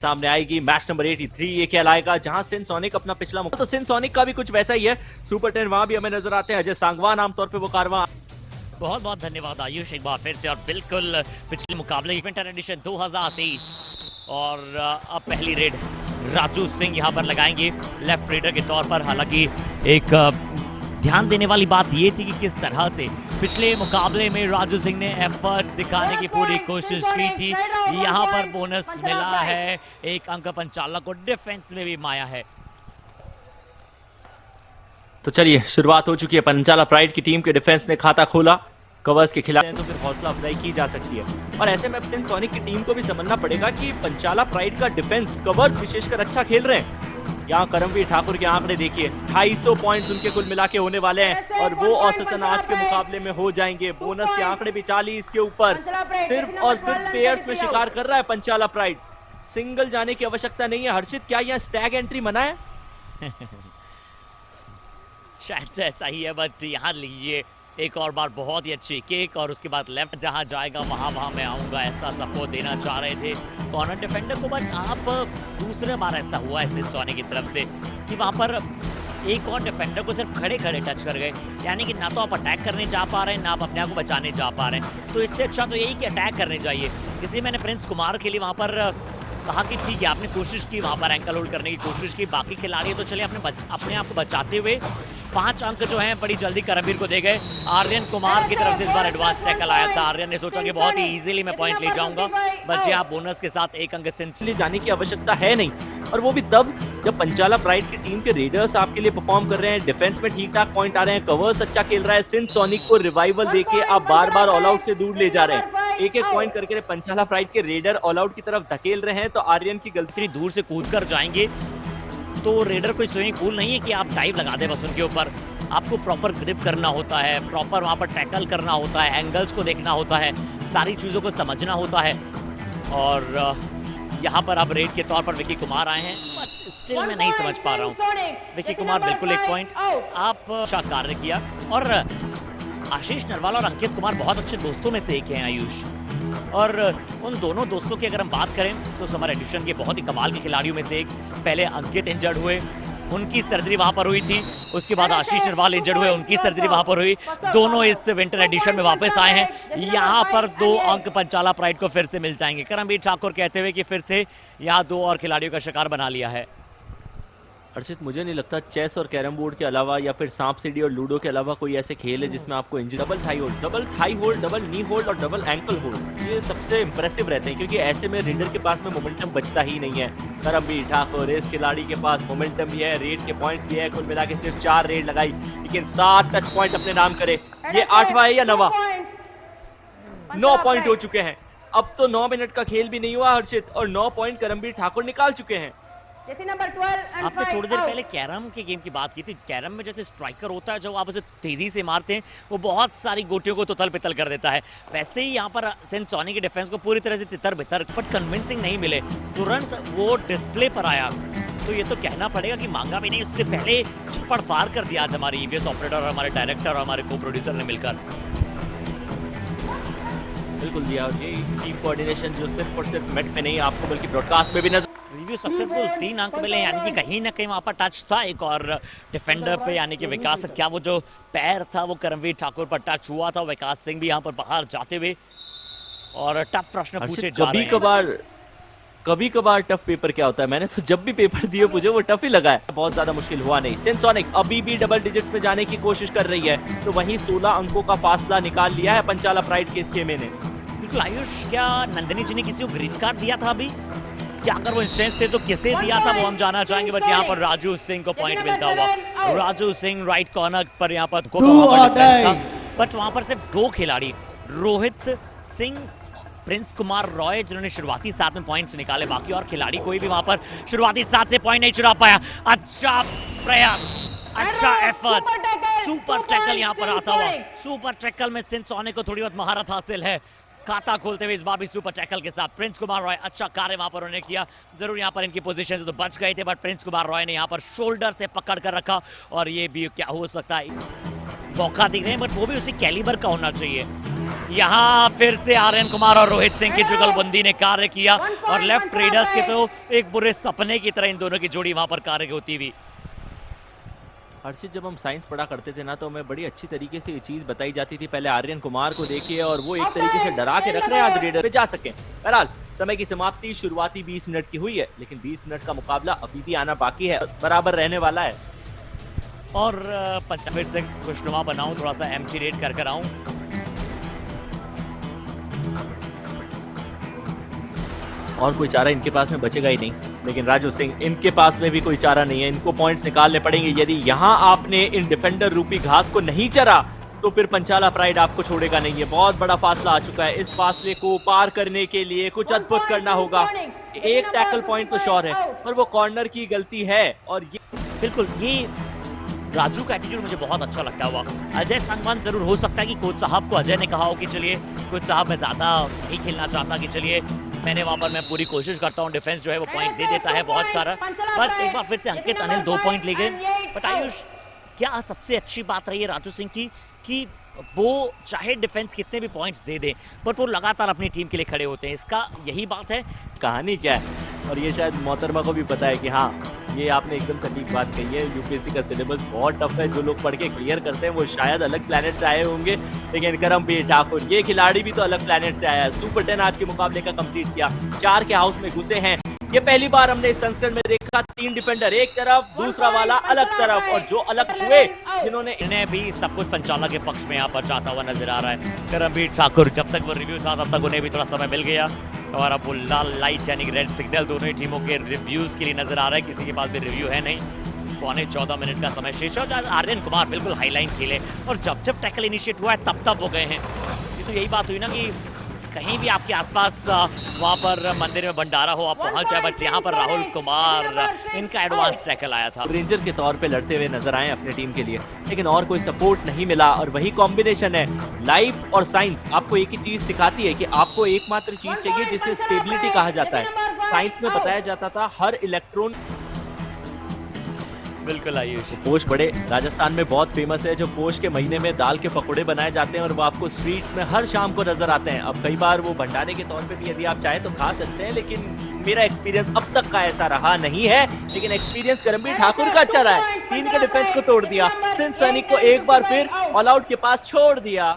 सामने आएगी। Match number 83 ये क्या लाएगा, जहां सिनसोनिक अपना पिछला तो सिनसोनिक का भी कुछ वैसा ही है। सुपर 10 वहां भी हमें नजर आते हैं। अजय सांगवान आमतौर पे वो कारवां। बहुत बहुत धन्यवाद आयुष एक बार फिर से, और बिल्कुल पिछले मुकाबले विंटर एडिशन 2023 और अब पहली रेड राजू सिंह यहाँ पर लगाएंगे लेफ्ट रेडर के तौर पर। हालांकि एक ध्यान देने वाली बात ये थी कि किस तरह से पिछले मुकाबले में राजू सिंह ने एफर्ट दिखाने की पूरी कोशिश की थी। यहाँ पर बोनस मिला है, एक अंक पंचाला को, डिफेंस में भी माया है। तो चलिए शुरुआत हो चुकी है। पंचाला प्राइड की टीम के डिफेंस ने खाता खोला। कवर्स के खिलाफ तो फिर हौसला अफजाई की जा सकती है, और ऐसे में अब सिनसोनिक की टीम को भी समझना पड़ेगा कि पंचाला प्राइड का डिफेंस कवर्स विशेषकर अच्छा खेल रहे हैं। यहाँ करमवीर ठाकुर के आंकड़े देखिए, 250 पॉइंट्स उनके कुल मिला के होने वाले हैं, और वो औसतन आज के मुकाबले में हो जाएंगे। बोनस के आंकड़े भी 40 के ऊपर। सिर्फ और सिर्फ पेयर्स में शिकार कर रहा है पंचाला प्राइड। सिंगल जाने की आवश्यकता नहीं है। हर्षित, क्या यहाँ स्टैग एंट्री मना है? शायद ऐसा ही है, बट यहाँ लीजिए एक और बार बहुत ही अच्छी किक, और उसके बाद लेफ्ट जहां जाएगा वहां मैं आऊंगा, ऐसा सपोर्ट देना चाह रहे थे कॉर्नर डिफेंडर को। बट आप दूसरे बार ऐसा हुआ है सिनसोनिक की तरफ से कि वहां पर एक और डिफेंडर को सिर्फ खड़े खड़े टच कर गए, यानी कि ना तो आप अटैक करने जा पा रहे हैं, ना आप अपने आप को बचाने जा पा रहे हैं। तो इससे अच्छा तो यही कि अटैक करने चाहिए। इसलिए मैंने प्रिंस कुमार के लिए वहां पर कहा कि ठीक है, आपने कोशिश की वहां पर एंकल होल्ड करने की कोशिश की। बाकी खिलाड़ी तो चलिए अपने आप को बचाते हुए 5 अंक जो हैं बड़ी जल्दी करमवीर को दे गए। आर्यन कुमार की तरफ से इस बार एडवांस टैकल आया था। आर्यन ने सोचा कि बहुत ही इजीली मैं पॉइंट ले जाऊंगा, बच्चे आप बोनस के साथ 1 अंक से जाने की आवश्यकता है नहीं, और वो भी तब जब पंचाला प्राइड की टीम के रेडर्स आपके लिए परफॉर्म कर रहे हैं। डिफेंस में ठीक ठाक पॉइंट आ रहे हैं, कवर्स अच्छा खेल रहा है। सिनसोनिक को रिवाइवल देके आप बार बार ऑल आउट से दूर ले जा रहे हैं। एक पॉइंट करके पंचाला प्राइड के रेडर ऑल आउट की तरफ धकेल रहे हैं। तो आर्यन की गलती, दूर से कूद कर जाएंगे तो रेडर कोई स्विमिंग पूल नहीं है कि आप डाइव लगा दे बस उनके ऊपर। आपको प्रॉपर ग्रिप करना होता है, प्रॉपर वहां पर टैकल करना होता है, एंगल्स को देखना होता है, सारी चीजों को समझना होता है। और यहाँ पर अब रेड के तौर पर विकी कुमार आए हैं, बट स्टिल मैं नहीं समझ पा रहा हूँ। विकी कुमार बिल्कुल 1 पॉइंट, आप अच्छा कार्य किया। और आशीष नरवाल और अंकित कुमार बहुत अच्छे दोस्तों में से एक हैं आयुष, और उन दोनों दोस्तों की अगर हम बात करें तो समर एडिशन के बहुत ही कमाल के खिलाड़ियों में से एक। पहले अंकित इंजर्ड हुए, उनकी सर्जरी वहां पर हुई थी। उसके बाद आशीष नरवाल इंजर्ड हुए, उनकी सर्जरी वहां पर हुई। दोनों इस विंटर एडिशन में वापस आए हैं। यहाँ पर 2 अंक पंचाला प्राइड को फिर से मिल जाएंगे। करमवीर ठाकुर कहते हुए कि फिर से यहाँ 2 और खिलाड़ियों का शिकार बना लिया है। अर्षित, मुझे नहीं लगता चेस और कैरम बोर्ड के अलावा या फिर सांप सीढ़ी और लूडो के अलावा कोई ऐसे खेल है जिसमें आपको डबल थाई होल्ड, डबल नी होल्ड और डबल एंकल होल्ड, ये सबसे इंप्रेसिव रहते हैं, क्योंकि ऐसे में रेडर के पास में मोमेंटम बचता ही नहीं है। करमवीर ठाकुर इस खिलाड़ी के पास मोमेंटम भी है, रेड के पॉइंट्स भी है। कुल मिला के सिर्फ 4 रेड लगाई, लेकिन 7 टच पॉइंट अपने नाम करे। ये 8वां है या 9वां? 9 पॉइंट हो चुके हैं। अब तो 9 मिनट का खेल भी नहीं हुआ हर्षित, और 9 पॉइंट करमवीर ठाकुर निकाल चुके हैं। आपने थोड़ी देर पहले कैरम के गेम की बात की थी। कैरम में जैसे स्ट्राइकर होता है, जब आप उसे तेजी से मारते हैं वो बहुत सारी गोटियों को तुतल पितल कर देता है। वैसे ही यहाँ पर सिनसोनिक के डिफेंस को पूरी तरह से तितर बितर, बट कन्विंसिंग नहीं मिले। तुरंत वो डिस्प्ले पर आया, तो ये तो कहना पड़ेगा कि मांगा भी नहीं, उससे पहले छप्पड़ फार कर दिया आज हमारे ईवीएस ऑपरेटर और हमारे डायरेक्टर और हमारे को प्रोड्यूसर ने मिलकर। बिल्कुल दिया, और ये टीम कोऑर्डिनेशन जो सिर्फ और सिर्फ नेट पे नहीं आपको बल्कि ब्रॉडकास्ट में भी नजर। रिव्यू सक्सेसफुल, 3 अंक मिले, यानी कि कहीं ना कहीं वहां पर टच था एक और डिफेंडर पे, यानी कि विकास। क्या वो जो पैर था वो करमवीर ठाकुर पर टच हुआ था? विकास सिंह भी यहाँ पर बाहर जाते हुए और टफ प्रश्न पूछे जा रहे हैं। कभी कभार टफ पेपर क्या होता है, मैंने तो जब भी पेपर दिए मुझे वो टफ ही लगा है। बहुत ज्यादा मुश्किल हुआ नहीं। सिनसोनिक अभी भी डबल डिजिट्स में जाने की कोशिश कर रही है, तो वहीं 16 अंकों का फासला निकाल लिया है पंचाला प्राइड के इस खेमे ने। बिल्कुल आयुष, क्या नंदिनी जी ने किसी को ग्रीन कार्ड दिया था अभी? क्या अगर वो इंस्टेंस थे तो किसे दिया था वो हम जानना चाहेंगे। बट यहाँ पर राजू सिंह को पॉइंट मिलता हुआ। राजू सिंह राइट कॉर्नर पर यहाँ पर बट वहां पर सिर्फ 2 खिलाड़ी, रोहित सिंह, प्रिंस कुमार रॉय, जिन्होंने शुरुआती 7 में पॉइंट्स निकाले। बाकी और खिलाड़ी कोई भी वहां पर शुरुआती 7 से पॉइंट नहीं चुरा पाया। अच्छा प्रयास, अच्छा एफर्ट, सुपर टैकल यहाँ पर आता हुआ। सुपर टैकल में सिनसोनिक को थोड़ी बहुत महारत हासिल है, खाता खोलते हुए इस बार भी सुपर टैकल के साथ। प्रिंस कुमार रॉय अच्छा कार्य वहां पर उन्होंने किया। जरूर यहाँ पर इनकी पोजीशन से तो बच गए थे, बट प्रिंस कुमार रॉय ने यहाँ पर शोल्डर से पकड़ कर रखा, और ये भी क्या हो सकता है, मौका दिख रहे हैं, बट वो भी उसी कैलिबर का होना चाहिए। यहाँ फिर से आर्यन कुमार और रोहित सिंह की जुगलबंदी ने कार्य किया और लेफ्ट रेडर्स के तो एक बुरे सपने की तरह इन दोनों की जोड़ी वहां पर कार्य होती हुई। हर्षित, जब हम साइंस पढ़ा करते थे ना तो हमें बड़ी अच्छी तरीके से ये चीज बताई जाती थी। पहले आर्यन कुमार को देखिए और वो एक तरीके से डरा के रख रहे हैं आज रेडर पे जा सके। बहरहाल समय की समाप्ति शुरुआती 20 मिनट की हुई है, लेकिन 20 मिनट का मुकाबला अभी भी आना बाकी है, बराबर रहने वाला है। और पंचा फिर से खुशनुमा बनाऊं, थोड़ा सा एम्प्टी रेड कर आऊं। और कोई चारा इनके पास में बचेगा ही नहीं, लेकिन राजू सिंह इनके पास में भी कोई चारा नहीं है। इनको पॉइंट्स निकालने पड़ेंगे। यदि यहाँ आपने इन डिफेंडर रूपी घास को नहीं चरा तो फिर पंचाला प्राइड आपको छोड़ेगा नहीं है। बहुत बड़ा फासला आ चुका है। इस फासले को पार करने के लिए कुछ अद्भुत करना होगा। एक टैकल पॉइंट तो श्योर है, पर वो कॉर्नर की गलती है। और ये बिल्कुल, ये राजू का एटीट्यूड मुझे बहुत अच्छा लगता हुआ। अजय संगवान जरूर हो सकता है कि कोच साहब को अजय ने कहा हो कि चलिए कोच साहब मैं ज्यादा नहीं खेलना चाहता, कि चलिए मैंने वहां पर मैं पूरी कोशिश करता हूं, डिफेंस जो है वो पॉइंट दे देता है बहुत सारा। पर एक बार फिर से अंकित अनिल 2 पॉइंट ले गए। बट आयुष, क्या सबसे अच्छी बात रही है राजू सिंह की कि वो चाहे डिफेंस कितने भी पॉइंट्स दे दे, बट वो लगातार अपनी टीम के लिए खड़े होते हैं। इसका यही बात है। कहानी क्या है, और ये शायद मोहतरमा को भी पता है कि हाँ, ये आपने एकदम सटीक बात कही है। यूपीएससी का सिलेबस बहुत टफ है। जो लोग पढ़ के क्लियर करते हैं वो शायद अलग प्लेनेट से आए होंगे, लेकिन करमवीर ठाकुर ये खिलाड़ी भी तो अलग प्लेनेट से आया है। सुपर 10 आज के मुकाबले का कंप्लीट किया, 4 के हाउस में घुसे हैं। ये पहली बार हमने इस संस्करण में देखा 3 डिफेंडर एक तरफ, दूसरा वाला अलग तरफ, और जो अलग हुए जिन्होंने इन्हें भी सब कुछ पंचाला के पक्ष में यहाँ पर जाता हुआ नजर आ रहा है। करमवीर ठाकुर, जब तक वो रिव्यू था तब तक उन्हें भी थोड़ा समय मिल गया, और अब वो लाल लाइट यानी कि रेड सिग्नल दोनों ही टीमों के रिव्यूज के लिए नजर आ रहा है। किसी के पास भी रिव्यू है नहीं। पौने 14 मिनट का समय शेष है। आर्यन कुमार बिल्कुल हाईलाइन खेले और जब जब टैकल इनिशिएट हुआ है तब वो गए हैं। ये तो यही बात हुई ना कि कहीं भी आपके आसपास वहां पर मंदिर में भंडारा हो, आप पहुंच जाए। बट यहाँ पर राहुल कुमार, इनका एडवांस टैकल आया था। रेंजर के तौर पे लड़ते हुए नजर आए अपने टीम के लिए, लेकिन और कोई सपोर्ट नहीं मिला। और वही कॉम्बिनेशन है, लाइफ और साइंस आपको एक ही चीज सिखाती है कि आपको एकमात्र चीज चाहिए जिसे स्टेबिलिटी कहा जाता है। साइंस में बताया जाता था हर इलेक्ट्रॉन। बिल्कुल आयुष, पोश बड़े राजस्थान में बहुत फेमस है। जो पोश के महीने में दाल के पकौड़े बनाए जाते हैं और वो आपको स्ट्रीट्स में हर शाम को नजर आते हैं। अब कई बार वो भंडारे के तौर पे भी यदि आप चाहे तो खा सकते हैं, लेकिन मेरा एक्सपीरियंस अब तक का ऐसा रहा नहीं है। लेकिन एक्सपीरियंस करमवीर ठाकुर का अच्छा रहा है। 3 के डिफेंस को तोड़ दिया, सिंध सैनिक को एक बार फिर ऑल आउट के पास छोड़ दिया।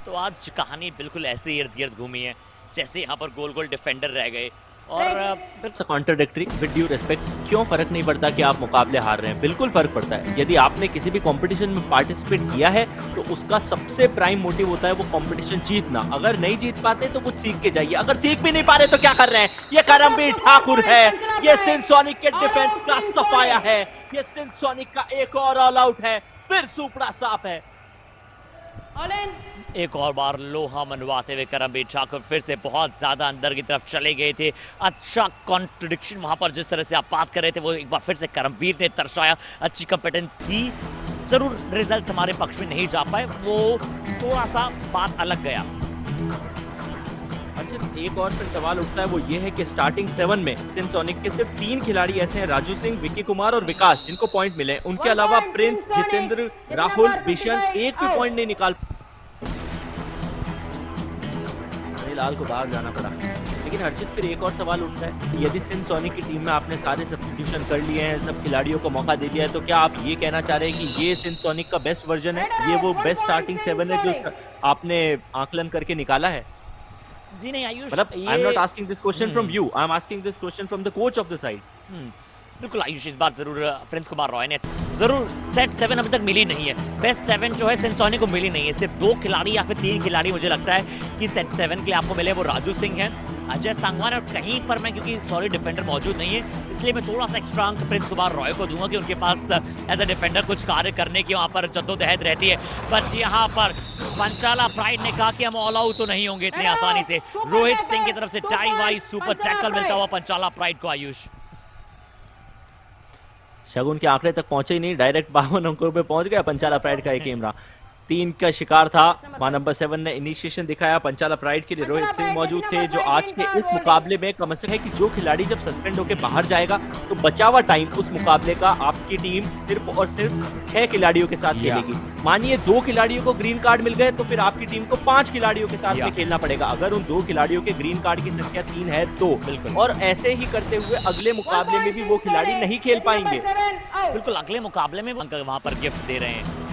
तो आज कहानी बिल्कुल ऐसे इर्द गिर्द घूमी है जैसे यहाँ पर गोल गोल डिफेंडर रह गए। और कॉन्ट्राडिक्टरी, विद ड्यू रिस्पेक्ट, क्यों फर्क नहीं पड़ता कि आप मुकाबले हार रहे हैं? बिल्कुल फर्क पड़ता है। यदि आपने किसी भी कंपटीशन में पार्टिसिपेट किया है तो उसका सबसे प्राइम मोटिव होता है वो कंपटीशन जीतना। अगर नहीं जीत पाते तो कुछ सीख के जाइए। अगर सीख भी नहीं पा रहे तो क्या कर रहे हैं? ये करमवीर ठाकुर है, ये सिंध सोनिक के डिफेंस का सफाया है, ये सिंध सोनिक का एक और ऑल आउट है, फिर सुपड़ा साफ है। एक और बार लोहा मनवाते हुए करमवीर ठाकुर फिर से बहुत ज्यादा अंदर की तरफ चले गए थे। अच्छा कॉन्ट्रडिक्शन वहां पर जिस तरह से आप बात कर रहे थे वो एक बार फिर से करमवीर ने दर्शाया। अच्छी कॉम्पिटेंस की, जरूर रिजल्ट्स हमारे पक्ष में नहीं जा पाए, वो थोड़ा सा बात अलग गया। अच्छा, एक और फिर सवाल उठता है, वो ये है कि स्टार्टिंग 7 में सिंध सोनिक के सिर्फ 3 खिलाड़ी ऐसे हैं, राजू सिंह, विक्की कुमार और विकास, जिनको पॉइंट मिले। उनके अलावा प्रिंस, जितेंद्र, राहुल, बिशन एक भी पॉइंट नहीं निकाल। लाल को बाहर जाना पड़ा। लेकिन हर्षित, फिर एक और सवाल उठता है, यदि सिंध सोनिक की टीम में आपने सारे सब्स्टिट्यूशन कर लिए हैं, सब खिलाड़ियों को मौका दे दिया है, तो क्या आप ये कहना चाह रहे हैं कि ये सिंध सोनिक का बेस्ट वर्जन है? ये वो बेस्ट स्टार्टिंग 7 है जो आपने आकलन करके निकाला है? जी नहीं आयुष, मतलब I am not asking this question from you, I am asking this question from the coach of the side. बिल्कुल आयुष, इस बार जरूर प्रिंस कुमार रॉय ने जरूर सेट 7 अभी तक मिली नहीं है। बेस्ट 7 जो है सिंध सोनिक को मिली नहीं है। सिर्फ 2 खिलाड़ी या फिर 3 खिलाड़ी मुझे लगता है कि सेट 7 के लिए आपको मिले, वो राजू सिंह है, अजय सांगवान, और कहीं पर मैं, क्योंकि सॉरी डिफेंडर मौजूद नहीं है, इसलिए मैं थोड़ा सा एक्स्ट्रा अंक प्रिंस कुमार रॉय को दूंगा कि उनके पास एज अ डिफेंडर कुछ कार्य करने की वहां पर जद्दोजहद रहती है। बट यहाँ पर पंचाला प्राइड ने कहा कि हम ऑल आउट तो नहीं होंगे इतनी आसानी से। रोहित सिंह की तरफ से टाई वाइज सुपर टैकल मिलता हुआ पंचाला प्राइड को। आयुष, शगुन के आंकड़े तक पहुंचे ही नहीं, डायरेक्ट 52 अंकों पे पहुंच गया पंचाला प्राइड का एक कैमरा। 3 का शिकार था। मां नंबर 7 ने इनिशिएशन दिखाया। पंचाला प्राइड के लिए रोहित सिंह मौजूद थे, जो आज के इस मुकाबले में कम से कम है कि जो खिलाड़ी जब सस्पेंड होकर बाहर जाएगा तो बचा हुआ टाइम उस मुकाबले का आपकी टीम सिर्फ और सिर्फ 6 खिलाड़ियों के साथ खेलेगी। मानिए 2 खिलाड़ियों को ग्रीन कार्ड मिल गए तो फिर आपकी टीम को 5 खिलाड़ियों के साथ में खेलना पड़ेगा। अगर उन 2 खिलाड़ियों के ग्रीन कार्ड की संख्या 3 है तो बिल्कुल। और ऐसे ही करते हुए अगले मुकाबले में भी वो खिलाड़ी नहीं खेल पाएंगे। बिल्कुल, अगले मुकाबले में वहां पर गिफ्ट दे रहे हैं।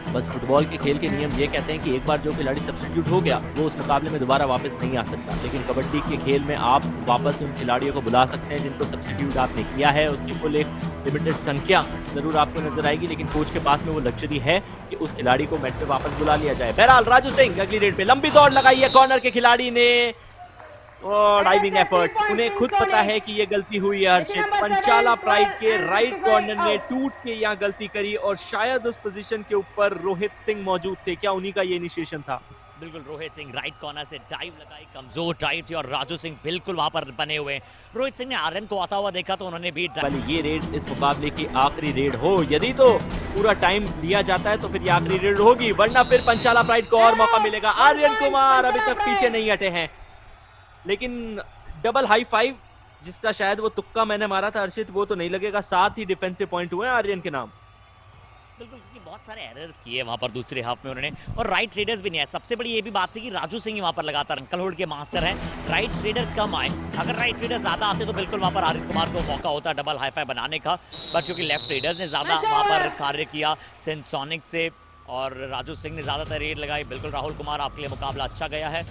बस फुटबॉल के खेल के नियम ये कहते हैं कि एक बार जो खिलाड़ी सब्स्टिट्यूट हो गया वो उस मुकाबले में दोबारा वापस नहीं आ सकता, लेकिन कबड्डी के खेल में आप वापस उन खिलाड़ियों को बुला सकते हैं जिनको सब्स्टिट्यूट आपने किया है। उसकी कुल एक लिमिटेड संख्या जरूर आपको नजर आएगी, लेकिन कोच के पास में वो लग्जरी है कि उस खिलाड़ी को मैच पे वापस बुला लिया जाए। बहरहाल राजू सिंह अगली रेड पे लंबी दौड़ लगाई है कॉर्नर के खिलाड़ी ने, डाइविंग एफर्ट। उन्हें खुद पता है कि ये गलती हुई है हर्षित। पंचाला प्राइड के राइट कॉर्नर ने टूट के यहाँ गलती करी और शायद उस पोजीशन के ऊपर रोहित सिंह मौजूद थे। क्या उन्हीं का ये इनिशिएशन था? बिल्कुल, रोहित सिंह राइट कॉर्नर से डाइव लगाई, कमजोर डाइव थी और राजू सिंह बिल्कुल वहां पर बने हुए। रोहित सिंह ने आर्यन को आता हुआ देखा तो उन्होंने भी ये रेड इस मुकाबले की आखिरी रेड हो, यदि तो पूरा टाइम दिया जाता है तो फिर ये आखिरी रेड होगी, वरना फिर पंचाला प्राइड को और मौका मिलेगा। आर्यन कुमार अभी तक पीछे नहीं हटे हैं, लेकिन डबल हाई फाइव जिसका शायद वो तुक्का मैंने मारा था हर्षित, वो तो नहीं लगेगा। 7 ही डिफेंसिव पॉइंट हुए आर्यन के नाम। बिल्कुल, क्योंकि बहुत सारे एरर्स किए वहां पर दूसरे हाफ में उन्होंने, और राइट रेडर्स भी नहीं है। सबसे बड़ी ये भी बात थी कि राजू सिंह ही वहां पर लगातार अंकल होल्ड के मास्टर हैं। राइट रेडर कम आए, अगर राइट रेडर ज्यादा आते तो बिल्कुल वहां पर आर्यन कुमार को मौका होता डबल हाई फाइव बनाने का, बट क्योंकि लेफ्ट रेडर्स ने ज्यादा वहां पर कार्य किया सेंसोनिक से और राजू सिंह ने ज्यादातर रेड लगाई। बिल्कुल राहुल कुमार, आपके लिए मुकाबला अच्छा गया है।